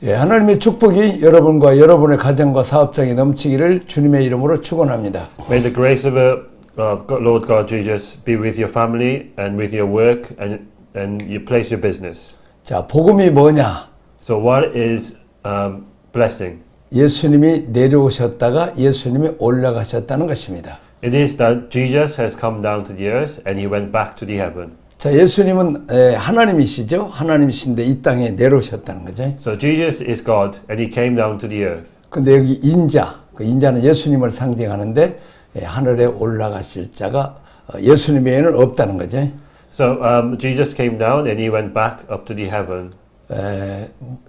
예, 하나님의 축복이 여러분과 여러분의 가정과 사업장에 넘치기를 주님의 이름으로 축원합니다. May the grace of Lord God Jesus be with your family and with your work and your place your business. 자, 복음이 뭐냐? So what is blessing? 예수님이 내려오셨다가 예수님이 올라가셨다는 것입니다. It is that Jesus has come down to the earth and he went back to the heaven. 자, 예수님은 하나님이시죠. 하나님이신데 이 땅에 내려오셨다는 거죠. So Jesus is God and he came down to the earth. 근데 여기 인자, 그 인자는 예수님을 상징하는데 하늘에 올라가실 자가 예수님 외에는 없다는 거죠. So Jesus came down and he went back up to the heaven.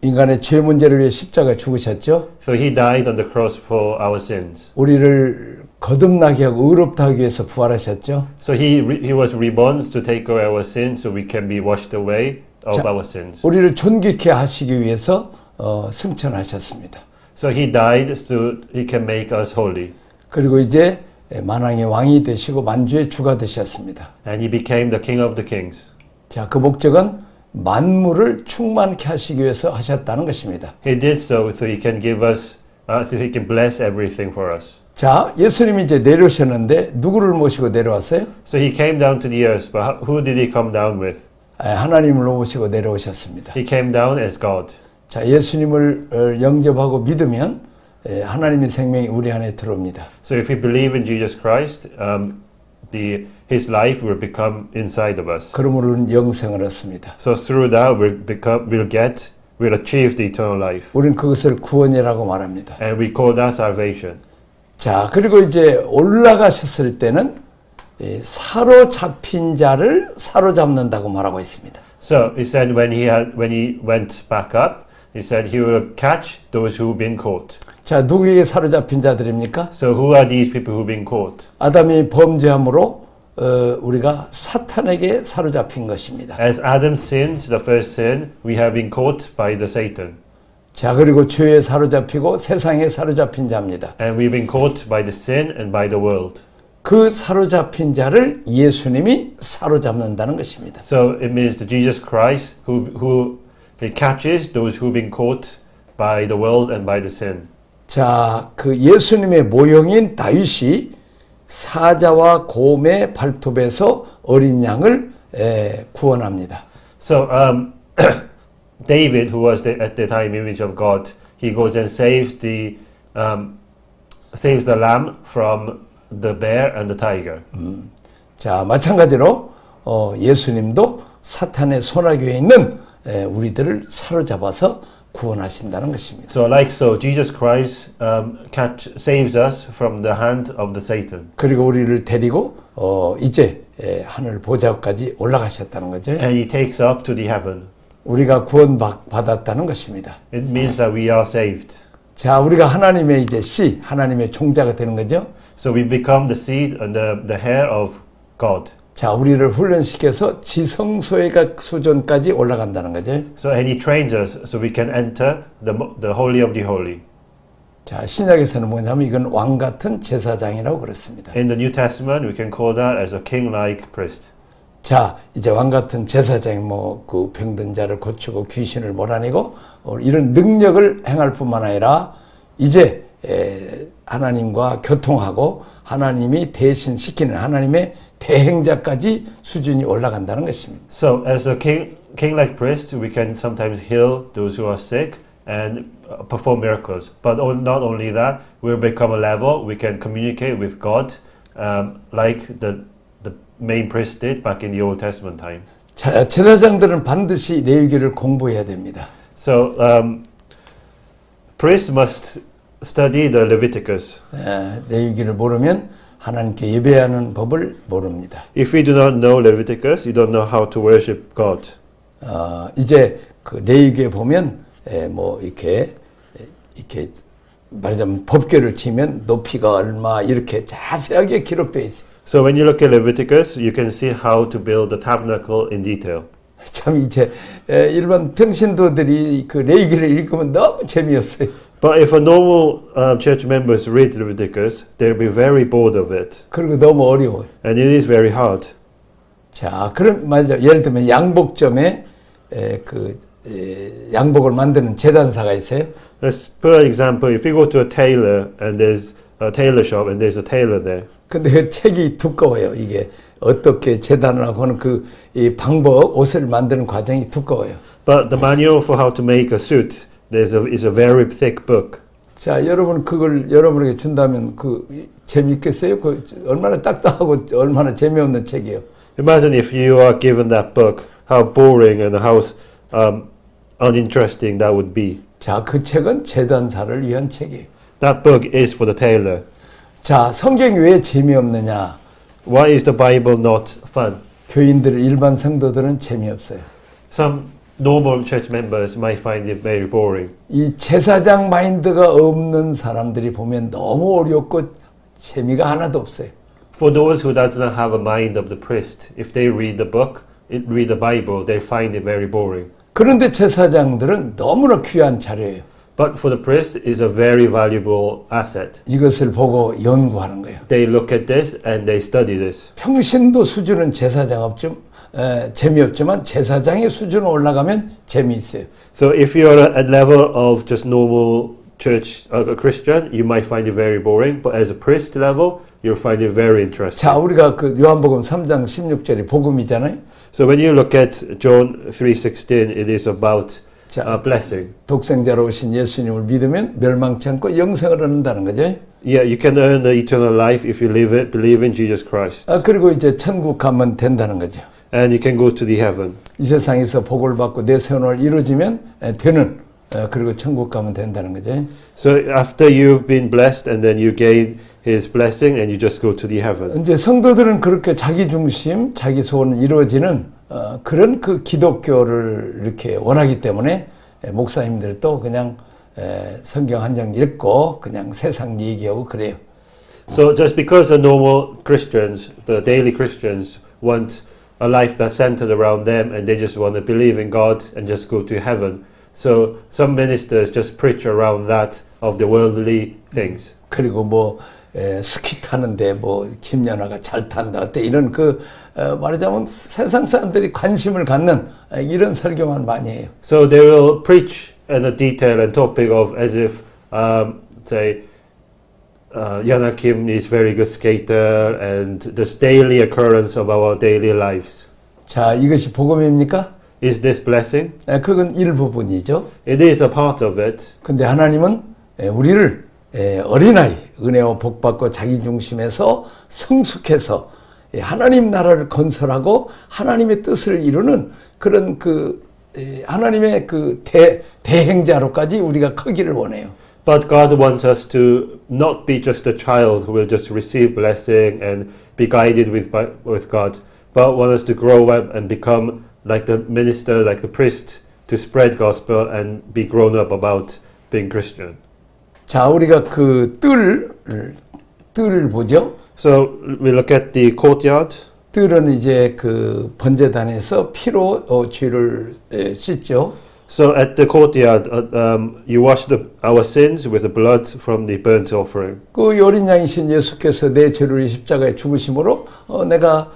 인간의 죄 문제를 위해 십자가에 죽으셨죠. So he died on the cross for our sins. 우리를 거듭나게 하고 의롭다 하기 위해서 부활하셨죠. So he was reborn to take away our sins so we can be washed away of our sins. 우리를 존귀케 하시기 위해서 승천하셨습니다. So he died so he can make us holy. 그리고 이제 만왕의 왕이 되시고 만주의 주가 되셨습니다. And he became the king of the kings. 자, 그 목적은 만물을 충만케 하시기 위해서 하셨다는 것입니다. He did so he can give us, so he can bless everything for us. 자, 예수님이 이제 내려오셨는데 누구를 모시고 내려왔어요? So he came down to the earth, but who did he come down with? 하나님을 모시고 내려오셨습니다. He came down as God. 자, 예수님을 영접하고 믿으면 하나님의 생명이 우리 안에 들어옵니다. So if we believe in Jesus Christ, his life will become inside of us. 그러므로 우리는 영생을 얻습니다. So through that we'll achieve the eternal life. 우리는 그것을 구원이라고 말합니다. And we call that salvation. 자, 그리고 이제 올라가셨을 때는 사로잡힌 자를 사로잡는다고 말하고 있습니다. So he said when he went back up, he said he will catch those who've been caught. 자, 누구에게 사로잡힌 자들입니까? So who are these people who've been caught? 아담이 범죄함으로 우리가 사탄에게 사로잡힌 것입니다. As Adam sinned, the first sin, we have been caught by the Satan. 자, 그리고 죄에 사로잡히고 세상에 사로잡힌 자입니다. And we've been caught by the sin and by the world. 그 사로잡힌 자를 예수님이 사로잡는다는 것입니다. So it means that Jesus Christ who he catches those who've been caught by the world and by the sin. 자, 그 예수님의 모형인 다윗이 사자와 곰의 발톱에서 어린 양을 구원합니다. So David, who was at the time image of God, he goes and saves the lamb from the bear and the tiger. 자, 마찬가지로 예수님도 사탄의 손아귀에 있는 우리들을 사로잡아서 구원하신다는 것입니다. So Jesus Christ saves us from the hand of the Satan. 그리고 우리를 데리고 이제 하늘 보좌까지 올라가셨다는 거죠. And he takes up to the heaven. 우리가 구원받았다는 것입니다. It means that we are saved. 자, 우리가 하나님의 이제 씨, 하나님의 종자가 되는 거죠. So we become the seed and the hair of God. 자, 우리를 훈련시켜서 지성소회각 수준까지 올라간다는 거죠. So and he trains us so we can enter the holy of the holy. 자, 신약에서는 뭐냐면 이건 왕 같은 제사장이라고 그랬습니다. In the New Testament, we can call that as a king-like priest. 자, 이제 왕 같은 제사장이 그 병든 자를 고치고 귀신을 몰아내고 이런 능력을 행할 뿐만 아니라 이제 하나님과 교통하고 하나님이 대신 시키는 하나님의 대행자까지 수준이 올라간다는 것입니다. So as a king-like priest, we can sometimes heal those who are sick and perform miracles. But not only that, we'll become a level we can communicate with God, like the main priest did back in the Old Testament time. 자, 제사장들은 반드시 레위기를 공부해야 됩니다. So priests must study the Leviticus. 레위기를 모르면 하나님께 예배하는 법을 모릅니다. If we do not know Leviticus, you don't know how to worship God. 이제 그 레위기에 보면 뭐 이렇게 말하자면 법궤를 치면 높이가 얼마 이렇게 자세하게 기록되어 있어요. So when you look at Leviticus, you can see how to build the tabernacle in detail. 참 이제 일반 평신도들이 그 레위기를 읽으면 너무 재미없어요. But if a normal church members read Leviticus, they'll be very bored of it. 그리고 너무 어려워요. And it is very hard. 자, 그럼 맞아. 예를 들면 양복점에 그 양복을 만드는 제단사가 있어요. Let's put an example. If you go to a tailor and there's a tailor shop and there's a tailor there, 근데 그 책이 두꺼워요. 이게 어떻게 재단을 하고 하는 이 방법, 옷을 만드는 과정이 두꺼워요. but the manual for how to make a suit is a very thick book. 자, 여러분 그걸 여러분에게 준다면 재미있겠어요? 얼마나 딱딱하고 얼마나 재미없는 책이에요. Imagine if you are given that book, how boring and how uninteresting that would be. 자, 그 책은 재단사를 위한 책이에요. That book is for the tailor. 자, 성경이 왜 재미없느냐? Why is the Bible not fun? 교인들, 일반 성도들은 재미없어요. Some normal church members might find it very boring. 이 제사장 마인드가 없는 사람들이 보면 너무 어렵고 재미가 하나도 없어요. For those who does not have a mind of the priest, if they read the book, read the Bible, they find it very boring. 그런데 제사장들은 너무나 귀한 자료예요. But for the priest, it's a very valuable asset. 이것을 보고 연구하는 거예요. They look at this and they study this. 평신도 수준은 재미없지만 제사장의 수준으로 올라가면 재미있어요. So if you're at level of just normal church, a Christian, you might find it very boring. But as a priest level, you'll find it very interesting. 자, 우리가 그 요한복음 3장 16절이 복음이잖아요. So when you look at John 3:16, it is about 자, blessing. 독생자로 오신 예수님을 믿으면 멸망치 않고 영생을 얻는다는 거죠. Yeah, you can earn the eternal life if you believe in Jesus Christ. 그리고 이제 천국 가면 된다는 거죠. And you can go to the heaven. 이 세상에서 복을 받고 내 선을 이루어지면 되는 그리고 천국 가면 된다는 거죠. So after you've been blessed and then you gain His blessing and you just go to the heaven. 이제 성도들은 그렇게 자기 중심, 자기 소원이 이루어지는 그런 그 기독교를 이렇게 원하기 때문에 목사님들도 그냥 성경 한 장 읽고 그냥 세상 얘기하고 그래요. So just because the normal Christians, the daily Christians, want a life that's centered around them and they just want to believe in God and just go to heaven. So some ministers just preach around that of the worldly things. 그리고 스키 타는데 김연아가 잘 탄다 어때 이런 말하자면 세상 사람들이 관심을 갖는 이런 설교만 많이 해요. So they will preach in a detail and topic of as if say Yana Kim is very good skater and this daily occurrence of our daily lives. 자, 이것이 복음입니까? Is this blessing? 그건 일부분이죠. It is a part of it. 근데 하나님은 우리를 어린아이, 은혜와 복받고 자기 중심에서 성숙해서 하나님 나라를 건설하고 하나님의 뜻을 이루는 그런 하나님의 대행자로까지 우리가 크기를 원해요. But God wants us to not be just a child who will just receive blessing and be guided with God, but want us to grow up and become like the minister, like the priest, to spread gospel and be grown up about being Christian. 자, 우리가 뜰을 보죠. So we look at the courtyard. 뜰은 이제 번제단에서 피로 죄를 씻죠. So at the courtyard, you wash our sins with the blood from the burnt offering. 그 어린 양이신 예수께서 내 죄를 십자가에 죽으심으로 내가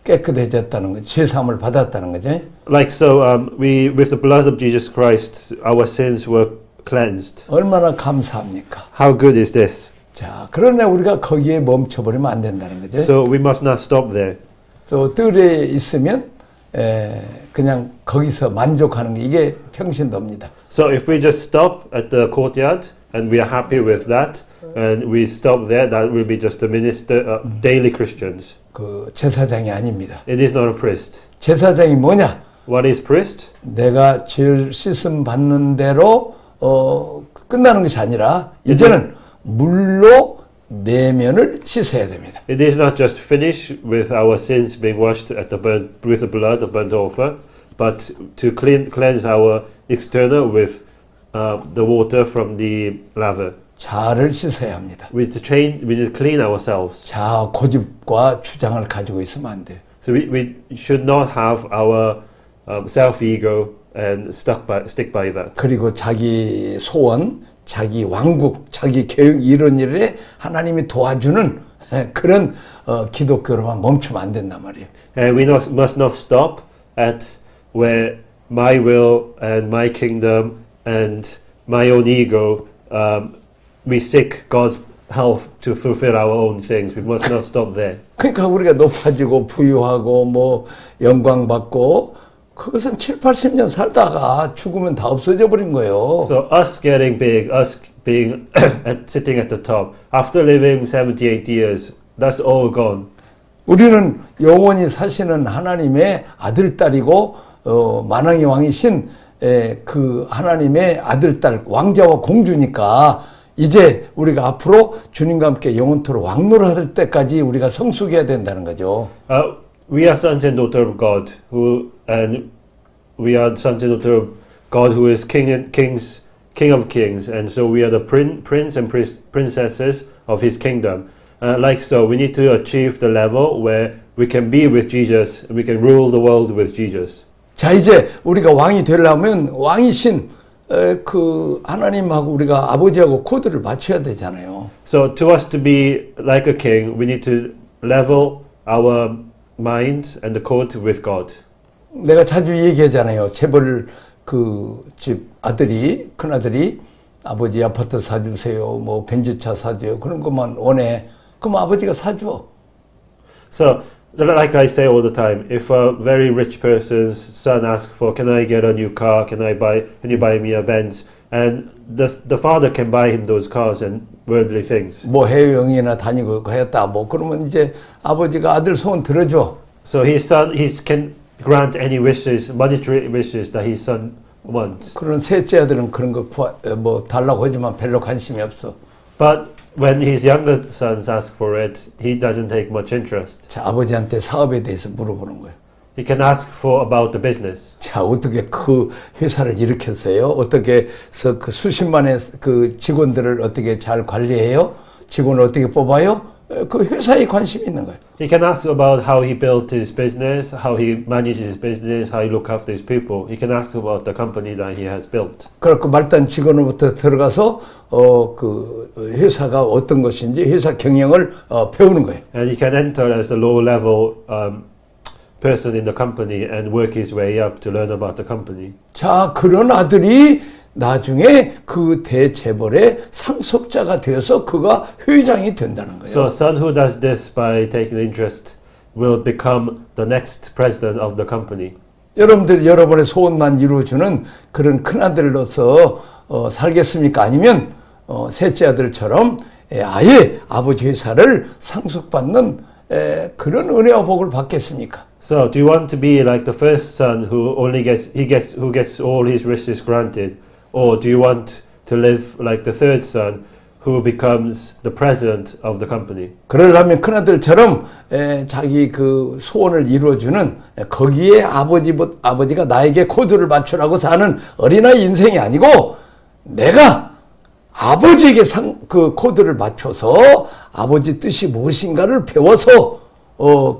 깨끗해졌다는 거죠. 죄 사함을 받았다는 거죠. Like so, we with the blood of Jesus Christ, our sins were cleansed. 얼마나 감사합니까? How good is this? 자, 그러나 우리가 거기에 멈춰버리면 안 된다는 거죠. So we must not stop there. 또 뜰에 있으면 그냥 거기서 만족하는 게 이게 평신도입니다. So if we just stop at the courtyard and we are happy with that, and we stop there, that will be just the daily Christians. 제사장이 아닙니다. It is not a priest. 제사장이 뭐냐? What is priest? 내가 죄 씻음 받는 대로 끝나는 것이 아니라 이제는 물로 내면을 씻어야 됩니다. It is not just finished with our sins being washed with the blood of burnt offer, but to cleanse our external with the water from the laver. 자아를 씻어야 합니다. We need to clean ourselves. 자아 고집과 주장을 가지고 있으면 안 돼요. So we should not have our self-ego and stick by that. 그리고 자기 소원, 자기 왕국, 자기 교육 이런 일에 하나님이 도와주는 그런 기독교로만 멈추면 안 된단 말이에요. And we must not stop at where my will and my kingdom and my own ego, we seek God's help to fulfill our own things. We must not stop there. 그러니까 우리가 높아지고 부유하고 뭐 영광 받고 그것은 7, 80년 살다가 죽으면 다 없어져 버린 거예요. So us getting big, us being sitting at the top, after living 70, 80 years, that's all gone. 우리는 영원히 사시는 하나님의 아들 딸이고 만왕의 왕이신 그 하나님의 아들 딸 왕자와 공주니까 이제 우리가 앞으로 주님과 함께 영원토록 왕노릇할 때까지 우리가 성숙해야 된다는 거죠. We are sons and daughters of God, and we are sons and daughters of God who is King of Kings, and so we are the prince and princesses of His kingdom. Like so, we need to achieve the level where we can be with Jesus, and we can rule the world with Jesus. 자, 이제 우리가 왕이 되려면 왕이신 그 하나님하고 우리가 아버지하고 코드를 맞춰야 되잖아요. So to us to be like a king, we need to level our minds and the code with God. 내가 자주 얘기하잖아요. 재벌 그 집 아들이 큰 아들이 아버지 아파트 사주세요, 뭐 벤츠차 사줘요. 그런 것만 원해. 그럼 아버지가 사줘. So like I say all the time, if a very rich person's son asks for, can I get a new car? Can you buy me a Benz? And the father can buy him those cars and worldly things. 뭐 해외여행이나 다니고 했다. 뭐 그러면 이제 아버지가 아들 소원 들어줘. So his son, can grant any wishes, monetary wishes that his son wants. 그런 셋째 아들은 그런 거 뭐 달라고 하지만 별로 관심이 없어. But when his younger sons ask for it, he doesn't take much interest. 자, 아버지한테 사업에 대해서 물어보는 거예요. He can ask for about the business. 자, 어떻게 그 회사를 일으켰어요? 어떻게 해서 그 수십만의 그 직원들을 어떻게 잘 관리해요? 직원을 어떻게 뽑아요? 그 회사에 관심이 있는 거예요. He can ask about how he built his business, how he manages his business, how he look after his people. He can ask about the company that he has built. 그렇고 말단 직원으로부터 들어가서 그 회사가 어떤 것인지 회사 경영을 배우는 거예요. And he can enter as a low-level person in the company and work his way up to learn about the company. 자, 그런 아들이 나중에 그 대재벌의 상속자가 되어서 그가 회장이 된다는 거예요. So a son who does this by taking interest will become the next president of the company. 여러분들 여러분의 소원만 이루어주는 그런 큰 아들로서 살겠습니까? 아니면 셋째 아들처럼 아예 아버지 회사를 상속받는 그런 은혜와 복을 받겠습니까? So do you want to be like the first son who only gets all his wishes granted? Or do you want to live like the third son who becomes the president of the company? 그러려면 큰아들처럼 자기 그 소원을 이루어주는 거기에 아버지가 나에게 코드를 맞추라고 사는 어린아이 인생이 아니고 내가 아버지에게 그 코드를 맞춰서 아버지 뜻이 무엇인가를 배워서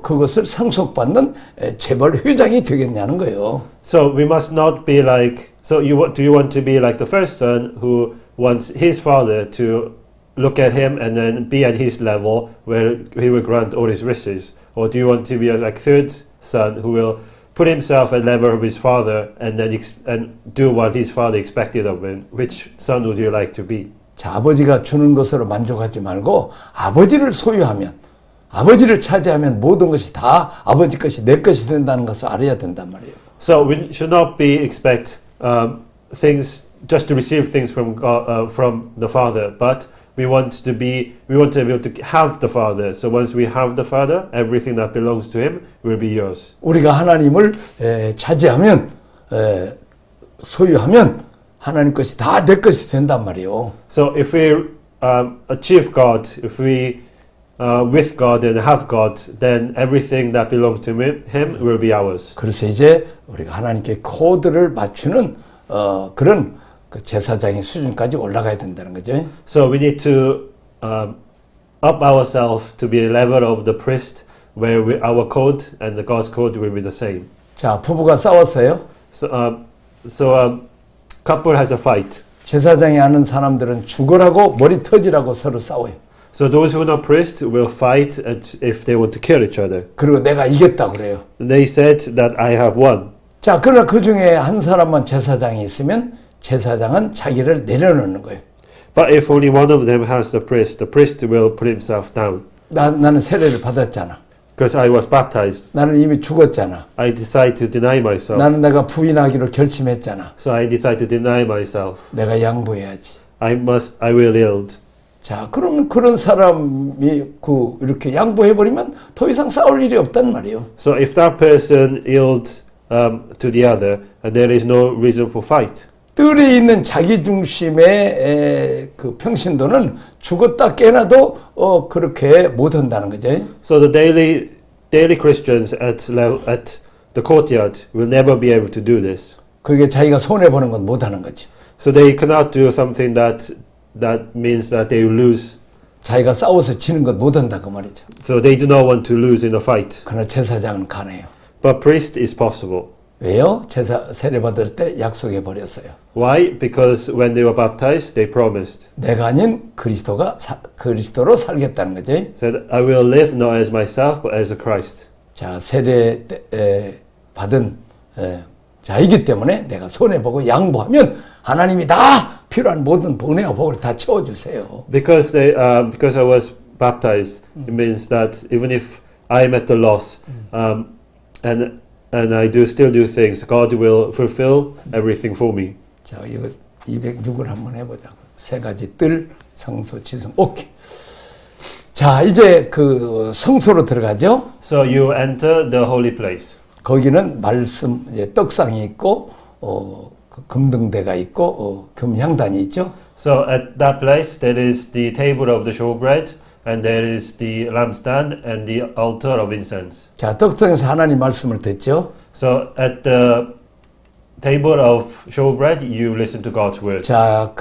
그것을 상속받는 재벌 회장이 되겠냐는 거예요. So we must not be like. So do you want to be like the first son who wants his father to look at him and then be at his level where he will grant all his wishes, or do you want to be like third son who will put himself at level of his father and then and do what his father expected of him? Which son would you like to be? 자, 아버지가 주는 것으로 만족하지 말고 아버지를 소유하면 아버지를 차지하면 모든 것이 다 아버지 것이 내 것이 된다는 것을 알아야 된단 말이에요. So we should not expect things just to receive things from God, from the Father, but we want to be able to have the Father. So once we have the Father, everything that belongs to Him will be yours. 우리가 하나님을 차지하면 소유하면 하나님 것이 다 내 것이 된단 말이에요. So if we achieve God, if we with God and have God, then everything that belongs to Him will be ours. 그래서 이제 우리가 하나님께 코드를 맞추는 그런 그 제사장의 수준까지 올라가야 된다는 거죠. So we need to up ourselves to be a level of the priest, where our code and the God's code will be the same. 자, 부부가 싸웠어요. So couple has a fight. 제사장이 아는 사람들은 죽으라고 머리 터지라고 서로 싸워요. So those who are not priests will fight if they want to kill each other. 그리고 내가 이겼다 그래요. They said that I have won. 자, 그러나 그 중에 한 사람만 제사장이 있으면 제사장은 자기를 내려놓는 거예요. But if only one of them has the priest will put himself down. 나는 세례를 받았잖아. Because I was baptized, 나는 이미 죽었잖아. I decided to deny myself. 나는 내가 부인하기로 결심했잖아. So I decided to deny myself. 내가 양보해야지. I will yield. 자, 그러면 그런 사람이 이렇게 양보해버리면 더 이상 싸울 일이 없단 말이에요. So if that person yields to the other, and there is no reason for fight. 뜰에 있는 자기 중심의 그 평신도는 죽었다 깨나도 그렇게 못한다는 거죠. So the daily Christians at the courtyard will never be able to do this. 그게 자기가 손해 보는 건 못하는 거죠. So they cannot do something that means that they will lose. 자기가 싸워서 지는 것 못한다 그 말이죠. So they do not want to lose in a fight. 그러나 제사장은 가네요. But priest is possible. 왜요? 세례 받을 때 약속해 버렸어요. Why? Because when they were baptized, they promised. 내가 아닌 그리스도로 살겠다는 거죠. Said, I will live not as myself, but as a Christ. 자, 세례 받은 자이기 때문에 내가 손해보고 양보하면 하나님이 다 필요한 모든 은혜와 복을 다 채워주세요. Because I was baptized, it means that even if I'm at the loss, and I still do things, God will fulfill everything for me. 자, 이거 206을 한번 해보자고. 세 가지 뜰, 성소, 지성. 오케이. 자, 이제 그 성소로 들어가죠. So you enter the holy place. 거기는 말씀, 이제 떡상이 있고, 그 금등대가 있고, 금향단이 있죠. So at that place there is the table of the showbread, and there is the lampstand and the altar of incense. 자, 떡상에서 하나님 말씀을 듣죠. So at the table of showbread, you listen to God's word. 자,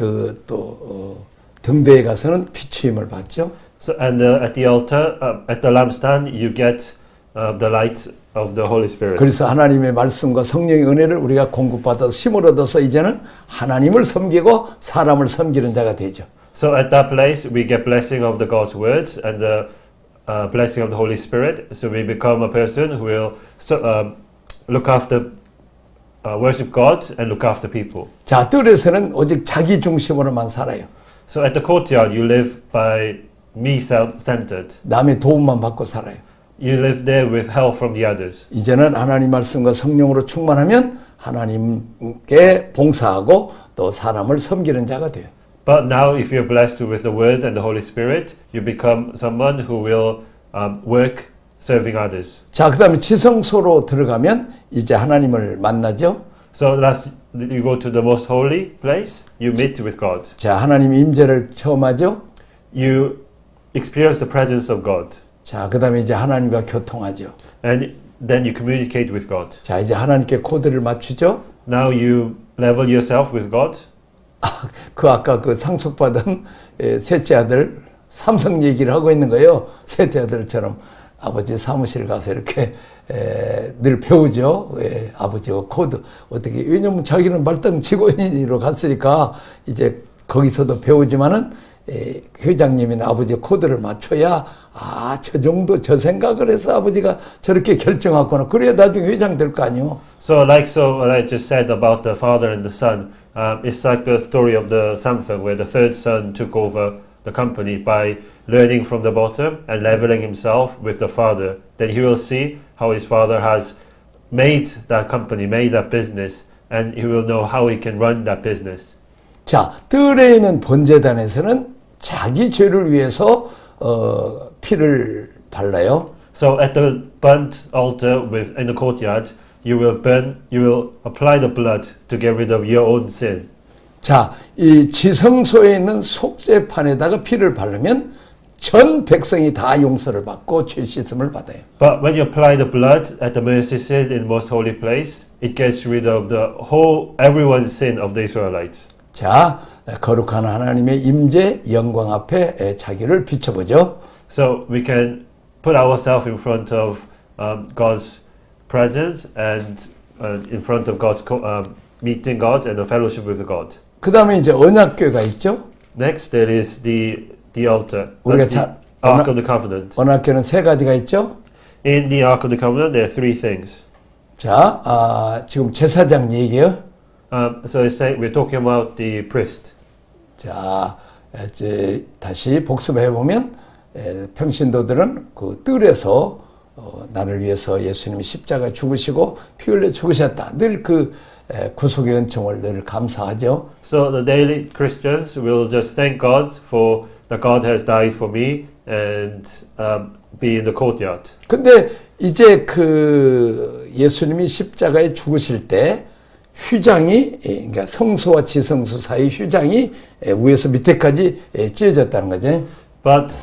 등대에 가서는 비추임을 받죠. So and at the altar, at the lampstand, you get the light of the Holy Spirit. 그래서 하나님의 말씀과 성령의 은혜를 우리가 공급받아서 힘을 얻어서 이제는 하나님을 섬기고 사람을 섬기는 자가 되죠. So at that place, we get blessing of the God's words and the blessing of the Holy Spirit. So we become a person who will look after, worship God and look after people. 자, 뜰에서는 오직 자기 중심으로만 살아요. So at the courtyard, you live by me-centered. 남의 도움만 받고 살아요. You live there with help from the others. 이제는 하나님 말씀과 성령으로 충만하면 하나님께 봉사하고 또 사람을 섬기는 자가 돼요. But now, if you're blessed with the Word and the Holy Spirit, you become someone who will work serving others. 자, 그 다음에 지성소로 들어가면 이제 하나님을 만나죠. So last, you go to the most holy place, you meet with God. 자, 하나님의 임재를 체험하죠. You experience the presence of God. 자, 그 다음에 이제 하나님과 교통하죠. And then you communicate with God. 자, 이제 하나님께 코드를 맞추죠. Now you level yourself with God. 아까 그 상속받은 셋째 아들 삼성 얘기를 하고 있는 거예요. 셋째 아들처럼 아버지 사무실 가서 이렇게 늘 배우죠. 아버지와 코드 어떻게, 왜냐면 자기는 말단 직원으로 갔으니까 이제 거기서도 배우지만은 회장님이나 아버지 코드를 맞춰야 저 정도 저 생각을 해서 아버지가 저렇게 결정하거나 그래야 나중에 회장 될 거 아니요. So I just said about the father and the son, it's like the story of the Samsung where the third son took over the company by learning from the bottom and leveling himself with the father. Then he will see how his father has made that company, made that business, and he will know how he can run that business. 자, 뜰에 있는 번제단에서는 자기 죄를 위해서 피를 발라요. So at the burnt altar in the courtyard, you will apply the blood to get rid of your own sin. 자, 이 지성소에 있는 속죄판에다가 피를 바르면 전 백성이 다 용서를 받고 죄 씻음을 받아요. But when you apply the blood at the mercy seat in the most holy place, it gets rid of everyone's sin of the Israelites. 자, 거룩한 하나님의 임재 영광 앞에 자기를 비춰보죠. So we can put ourselves in front of God's presence and in front of God's meeting God and the fellowship with God. 그 다음에 이제 언약궤가 있죠. Next, there is the altar, 우리가 the Ark of the Covenant. 언약궤는 세 가지가 있죠. In the Ark of the Covenant, there are three things. 자, 지금 제사장 얘기요. So it's saying we're talking about the priest. 자, 이제 다시 복습해 보면 평신도들은 그 뜰에서 나를 위해서 예수님이 십자가 죽으시고 피 흘려 죽으셨다. 늘 그 구속의 은총을 늘 감사하죠. So the daily Christians will just thank God for that God has died for me and be in the courtyard. 근데 이제 그 예수님이 십자가에 죽으실 때 휘장이 그러니까 성소와 지성소 사이 휘장이 위에서 밑에까지 찢어졌다는 거죠. But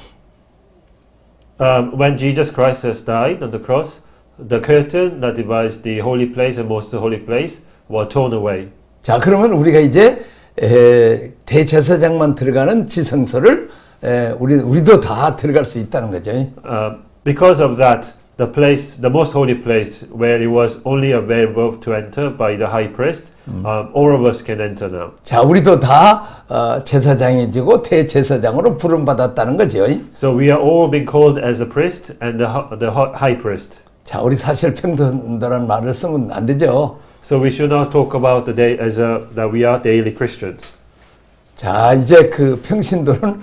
when Jesus Christ has died on the cross, the curtain that divides the holy place and most holy place was torn away. 자, 그러면 우리가 이제 대제사장만 들어가는 지성소를 우리도 다 들어갈 수 있다는 거죠. Because of that, the place, the most holy place, where it was only available to enter by the high priest, all of us can enter now. 자, 우리도 다 제사장이 되고 대제사장으로 부름 받았다는 거죠. So we are all being called as a priest and the high priest. 자, 우리 사실 평등도라는 말을 쓰면 안 되죠. So we should not talk about the day as that we are daily Christians. 자, 이제 그 평신도는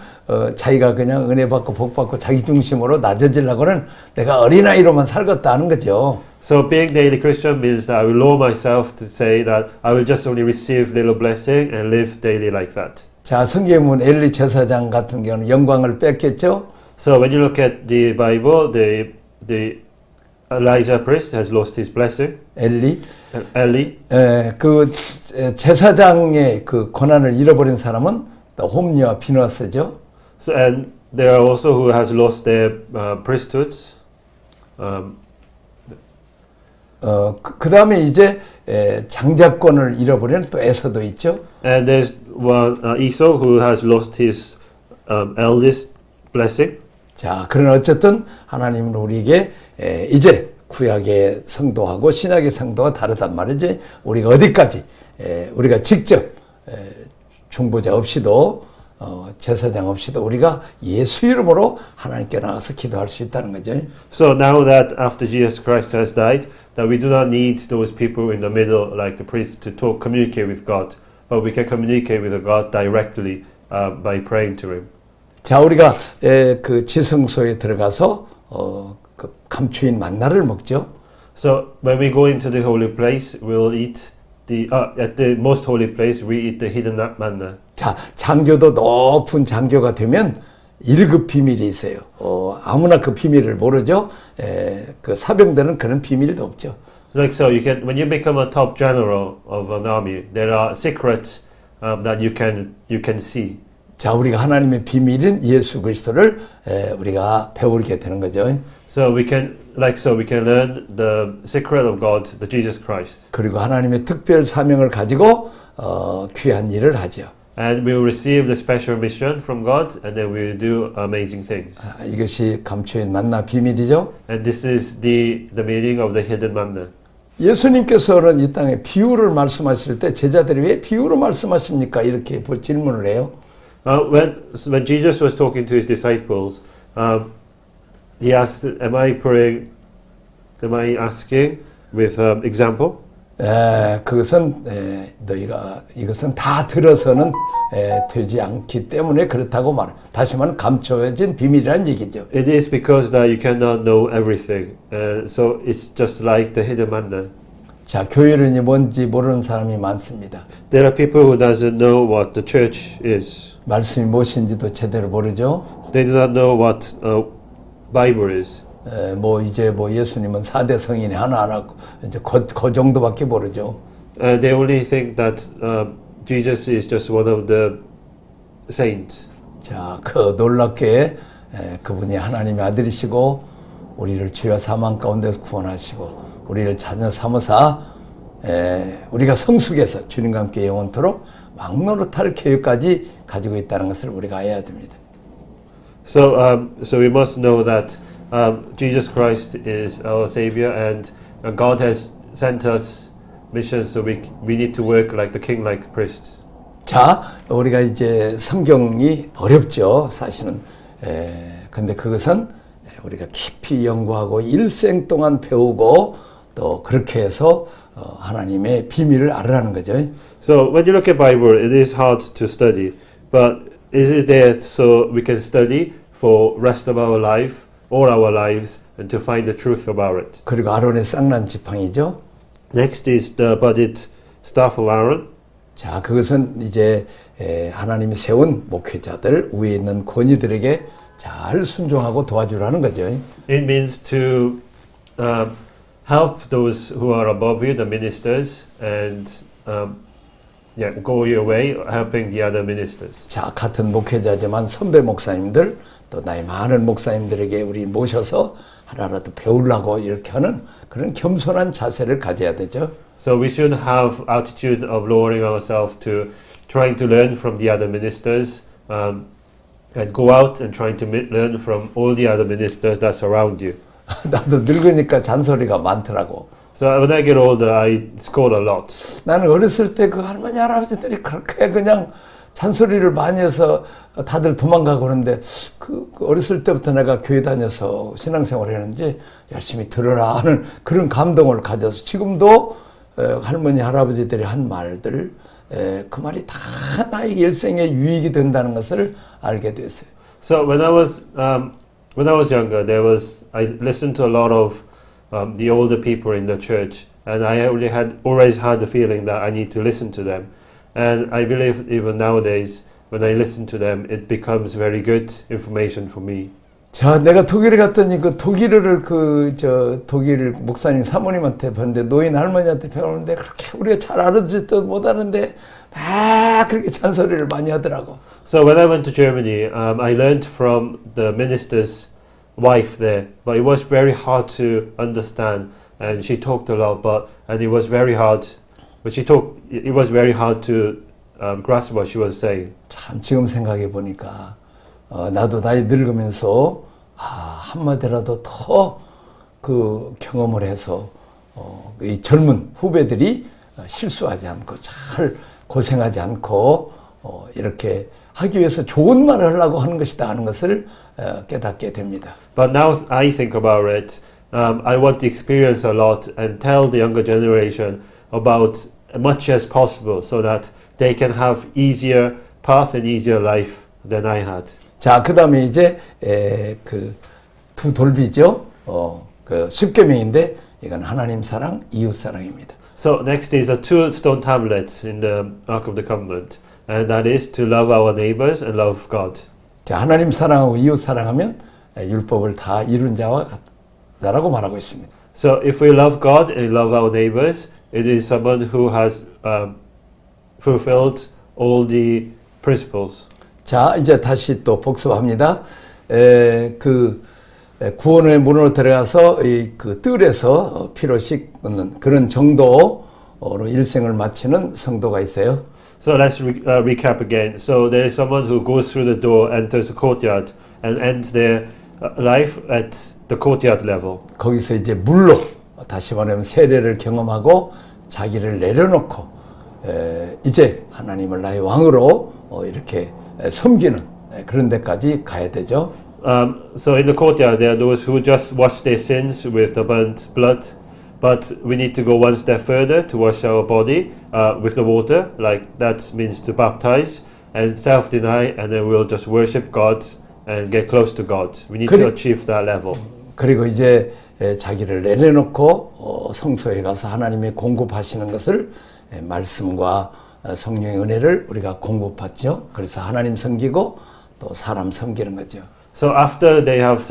자기가 그냥 은혜 받고 복 받고 자기 중심으로 낮아지려고는 내가 어린아이로만 살겠다 하는 거죠. So being daily Christian means that I will lower myself to say that I will just only receive little blessing and live daily like that. 자, 성경문 엘리 제사장 같은 경우는 영광을 뺏겼죠. So when you look at the Bible, the Elijah priest has lost his blessing. 엘리. Eli. 그 제사장의 그 권한을 잃어버린 사람은 또 홈리와 비누아스죠. So and there are also who has lost their priesthoods. 그 다음에 이제 장자권을 잃어버린 또 에서도 있죠. And there's one Esau who has lost his eldest blessing. 자, 그러나 어쨌든 하나님은 우리에게 이제 구약의 성도하고 신약의 성도가 다르단 말이지. 우리가 어디까지 우리가 직접 중보자 없이도 제사장 없이도 우리가 예수 이름으로 하나님께 나가서 기도할 수 있다는 거죠. So now that after Jesus Christ has died, that we do not need those people in the middle like the priests to communicate with God, but we can communicate with God directly by praying to Him. 자, 우리가 그 지성소에 들어가서 그 감추인 만나를 먹죠. So when we go into the holy place, we'll eat at the most holy place. We eat the hidden manna. 자, 장교도 높은 장교가 되면 1급 비밀이 있어요. 아무나 그 비밀을 모르죠. 그 사병들은 그런 비밀도 없죠. Like so, when you become a top general of an army, there are secrets that you can see. 자, 우리가 하나님의 비밀인 예수 그리스도를 우리가 배우게 되는 거죠. So we can learn the secret of God, the Jesus Christ. 그리고 하나님의 특별 사명을 가지고 귀한 일을 하죠. And we will receive the special mission from God, and then we will do amazing things. 이것이 감추인 만나 비밀이죠. And this is the meaning of the hidden manna. 예수님께서는 이 땅에 비유를 말씀하실 때 제자들이 왜 비유로 말씀하십니까? 이렇게 질문을 해요. When Jesus was talking to his disciples, he asked, "Am I asking with example?" 그것은 이것은 다 들어서는 되지 않기 때문에 그렇다고 말. 다시 말하면 감춰진 비밀이라는 얘기죠. It is because that you cannot know everything, so it's just like the hidden manna. 자, 교회론이 뭔지 모르는 사람이 많습니다. There are people who doesn't know what the church is. 말씀이 무엇인지도 제대로 모르죠. They do not know what Bible is. 이제 예수님은 4대 성인이 하나 안 하고 이제 그 정도밖에 모르죠. They only think that Jesus is just one of the saints. 자, 그 놀랍게 그분이 하나님의 아들이시고 우리를 죄와 사망 가운데서 구원하시고 우리를 자녀 삼으사 우리가 성숙해서 주님과 함께 영원토록 막노릇할 계획까지 가지고 있다는 것을 우리가 알아야 됩니다. So we must know that Jesus Christ is our Savior, and God has sent us missions, so we need to work like the king, like priests. 자, 우리가 이제 성경이 어렵죠, 사실은. 근데 그것은 우리가 깊이 연구하고 일생 동안 배우고 또 그렇게 해서 하나님의 비밀을 알으라는 거죠. So when you look at Bible, it is hard to study, but is it there so we can study for rest of our life, all our lives, and to find the truth about it. 그리고 아론의 쌍난 지팡이죠. Next is the budded staff of Aaron. 자, 그것은 이제 하나님이 세운 목회자들, 위에 있는 권위들에게 잘 순종하고 도와주라는 거죠. It means to help those who are above you, the ministers, and go your way, helping the other ministers. 자, 같은 목회자지만 선배 목사님들, 또 나이 많은 목사님들에게 우리 모셔서 하나라도 배우려고 이렇게 하는 그런 겸손한 자세를 가져야 되죠. So we should have attitude of lowering ourselves to trying to learn from the other ministers, and go out and trying to learn from all the other ministers that surround you. 나도 늙으니까 잔소리가 많더라고. So when I get older, I scold a lot. 나는 어렸을 때 그 할머니 할아버지들이 그렇게 그냥 잔소리를 많이 해서 다들 도망가고 그러는데 그 어렸을 때부터 내가 교회 다녀서 신앙생활을 했는지 열심히 들으라 하는 그런 감동을 가져서 지금도 할머니 할아버지들이 한 말들 그 말이 다 나의 일생에 유익이 된다는 것을 알게 됐어요. So when I was younger, I listened to a lot of the older people in the church, and I always had the feeling that I need to listen to them. And I believe even nowadays, when I listen to them, it becomes very good information for me. 자, 내가 독일에 갔더니 그 독일어를 독일 목사님 사모님한테 배웠는데 노인 할머니한테 배우는데 그렇게 우리가 잘 알아듣지도 못하는데 다 그렇게 잔소리를 많이 하더라고. So when I went to Germany, I learned from the minister's wife there, but it was very hard to understand, and she talked a lot, and it was very hard. But it was very hard to grasp what she was saying. 참 지금 생각해 보니까 나도 나이 늙으면서 한마디라도 더 그 경험을 해서 이 젊은 후배들이 실수하지 않고 잘 고생하지 않고 이렇게 하기 위해서 좋은 말을 하려고 하는 것이다 하는 것을 깨닫게 됩니다. But now I think about it, I want to experience a lot and tell the younger generation about as much as possible so that they can have easier path and easier life than I had. 자, 그다음에 이제 그 두 돌비죠. 그 십계명인데 이건 하나님 사랑, 이웃 사랑입니다. So next is the two stone tablets in the Ark of the Covenant, and that is to love our neighbors and love God. 자, 하나님 사랑하고 이웃 사랑하면 율법을 다 이룬 자와 같다라고 말하고 있습니다. So if we love God and love our neighbors, it is someone who has fulfilled all the principles. 자, 이제 다시 또 복습합니다. 구원의 문으로 들어가서 그 뜰에서 피로 씻는 그런 정도로 일생을 마치는 성도가 있어요. So let's recap again. So there is someone who goes through the door, enters the courtyard, and ends their life at the courtyard level. 거기서 이제 물로 다시 말하면 세례를 경험하고 자기를 내려놓고 이제 하나님을 나의 왕으로 이렇게 섬기는 그런 데까지 가야 되죠. So in the courtyard there are those who just wash their sins with the burnt blood, but we need to go one step further to wash our body with the water, like that means to baptize and self-deny, and then we'll just worship God and get close to God. We need to achieve that level. 그리고 이제 자기를 내려놓고 성소에 가서 하나님의 공급하시는 것을 말씀과 성령의 은혜를 우리가 공급받죠. 그래서 하나님 섬기고 또 사람 섬기는 거죠. So after they have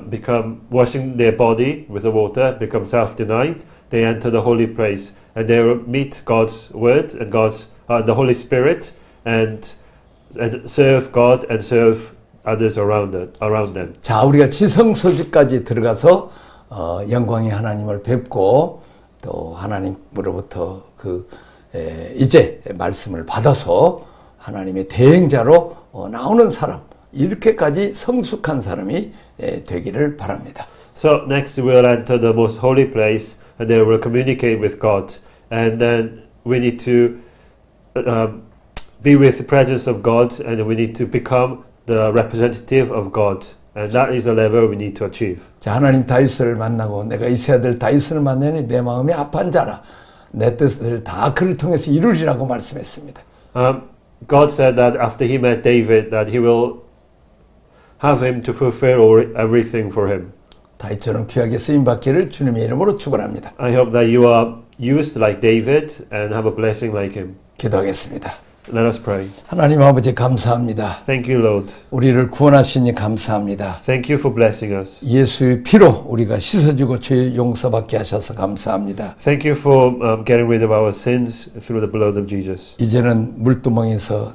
become washing their body with the water, become self-denied, they enter the holy place and they meet God's word and the Holy Spirit and serve God and serve others around them. 자, 우리가 지성소집까지 들어가서 영광의 하나님을 뵙고 또 하나님으로부터 이제 말씀을 받아서 하나님의 대행자로 나오는 사람, 이렇게까지 성숙한 사람이 되기를 바랍니다. So next we will enter the most holy place and then we will communicate with God, and then we need to be with the presence of God, and we need to become the representative of God And that is the level we need to achieve. 자, 하나님 다윗을 만나고 내가 이 세 아들 다윗을 만나니 내 마음이 아파한 자라. 내 뜻을 다 그를 통해서 이루리라고 말씀했습니다. God said that after he met David that he will have him to fulfill everything for him. 다윗처럼 귀하게 쓰임 받기를 주님의 이름으로 축원합니다. I hope that you are used like David and have a blessing like him. 기도하겠습니다. Let us pray. 하나님 아버지 감사합니다. Thank you, Lord. 우리를 구원하시니 감사합니다. Thank you for blessing us. 예수의 피로 우리가 씻어지고 죄 용서받게 하셔서 감사합니다. Thank you for getting rid of our sins through the blood of Jesus. 이제는 물두멍에서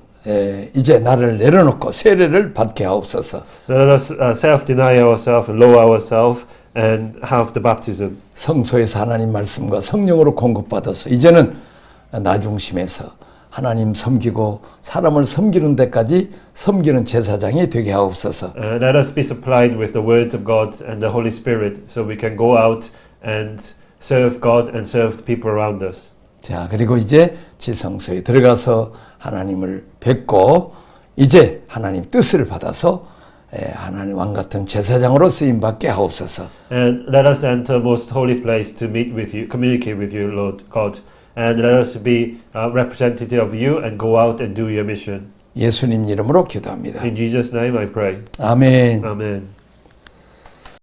이제 나를 내려놓고 세례를 받게 하옵소서. Let us self-deny ourselves and lower ourselves and have the baptism. 성소에서 하나님 말씀과 성령으로 공급받아서 이제는 나 중심에서 하나님 섬기고 사람을 섬기는 데까지 섬기는 제사장이 되게 하옵소서. Let us be supplied with the word of God and the Holy Spirit so we can go out and serve God and serve the people around us. 자, 그리고 이제 지성소에 들어가서 하나님을 뵙고 이제 하나님 뜻을 받아서 하나님 왕 같은 제사장으로 쓰임 받게 하옵소서. And let us enter most holy place to meet with you, communicate with you, Lord God. And let us be representative of you and go out and do your mission. 예수님 이름으로 기도합니다. In Jesus' name I pray. 아멘. Amen.